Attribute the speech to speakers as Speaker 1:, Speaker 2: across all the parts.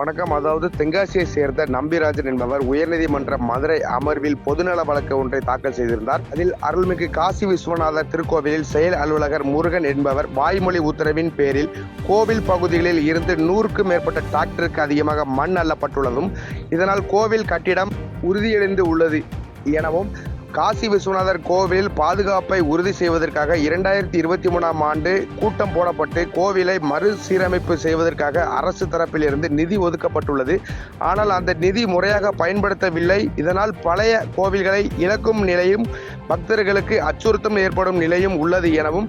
Speaker 1: வணக்கம். அதாவது தென்காசியை சேர்ந்த நம்பிராஜன் என்பவர் உயர்நீதிமன்ற மதுரை அமர்வில் பொதுநல வழக்கு ஒன்றை தாக்கல் செய்திருந்தார். அதில் அருள்மிகு காசி விஸ்வநாதர் திருக்கோவிலில் செயல் அலுவலகர் முருகன் என்பவர் வாய்மொழி உத்தரவின் பேரில் கோவில் பகுதிகளில் இருந்து 100க்கும் மேற்பட்ட டிராக்டருக்கு அதிகமாக மண் அள்ளப்பட்டுள்ளதும் இதனால் கோவில் கட்டிடம் உறுதியடைந்து உள்ளது எனவும் காசி விஸ்வநாதர் கோவில் பாதுகாப்பை உறுதி செய்வதற்காக 2023ஆம் ஆண்டு கூட்டம் போடப்பட்டு கோவிலை மறுசீரமைப்பு செய்வதற்காக அரசு தரப்பில் இருந்து நிதி ஒதுக்கப்பட்டுள்ளது. ஆனால் அந்த நிதி முறையாக பயன்படுத்தவில்லை. இதனால் பழைய கோவில்களை இழக்கும் நிலையும் பக்தர்களுக்கு அச்சுறுத்தம் ஏற்படும் நிலையும் உள்ளது எனவும்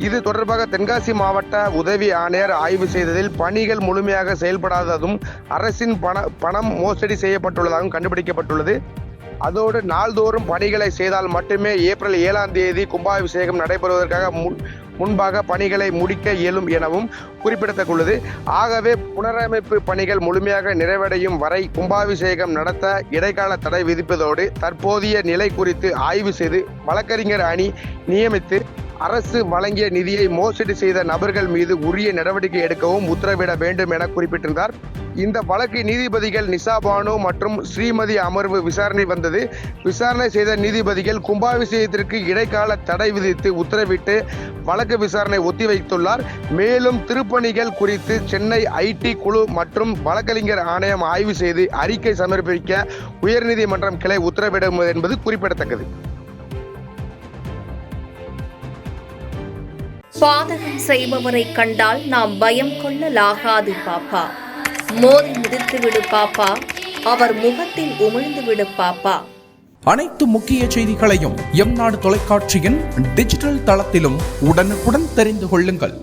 Speaker 1: இது தொடர்பாக தென்காசி மாவட்ட உதவி ஆணையர் ஆய்வு செய்ததில் பணிகள் முழுமையாக செயல்படாததும் அரசின் பணம் மோசடி செய்யப்பட்டுள்ளதாகவும் கண்டுபிடிக்கப்பட்டுள்ளது. அதோடு நாள்தோறும் பணிகளை செய்தால் மட்டுமே ஏப்ரல் 7ஆம் தேதி கும்பாபிஷேகம் நடைபெறுவதற்காக முன்பாக பணிகளை முடிக்க இயலும் எனவும் குறிப்பிடத்தக்கது. ஆகவே புனரமைப்பு பணிகள் முழுமையாக நிறைவடையும் வரை கும்பாபிஷேகம் நடத்த இடைக்கால தடை விதிப்பதோடு தற்போதைய நிலை குறித்து ஆய்வு செய்து வழக்கறிஞர் அணி நியமித்து அரசு வழங்கிய நிதியை மோசடி செய்த நபர்கள் மீது உரிய நடவடிக்கை எடுக்கவும் உத்தரவிட வேண்டும் என குறிப்பிட்டிருந்தார். இந்த வழக்கு நீதிபதிகள் நிஷா பானு மற்றும் ஸ்ரீமதி அமர்வு விசாரணை வந்தது. விசாரணை செய்த நீதிபதிகள் கும்பாபிஷேகத்திற்கு இடைக்கால தடை விதித்து உத்தரவிட்டு வழக்கு விசாரணை ஒத்திவைத்துள்ளார். மேலும் திருப்பணிகள் குறித்து சென்னை ஐடி குழு மற்றும் வழக்கறிஞர் ஆணையம் ஆய்வு செய்து அறிக்கை சமர்ப்பிக்க உயர்நீதிமன்றம் கிளை உத்தரவிடும் என்பது குறிப்பிடத்தக்கது.
Speaker 2: பாதகம் செய்பவரை கண்டால் நாம் பயம் கொள்ளலாகாது பாப்பா. மோதி மிதித்து விடு பாப்பா, அவர் முகத்தில் உமிழ்ந்து விடு பாப்பா.
Speaker 3: அனைத்து முக்கிய செய்திகளையும் எம் நாடு தொலைக்காட்சியின் டிஜிட்டல் தளத்திலும் உடனுக்குடன் தெரிந்து கொள்ளுங்கள்.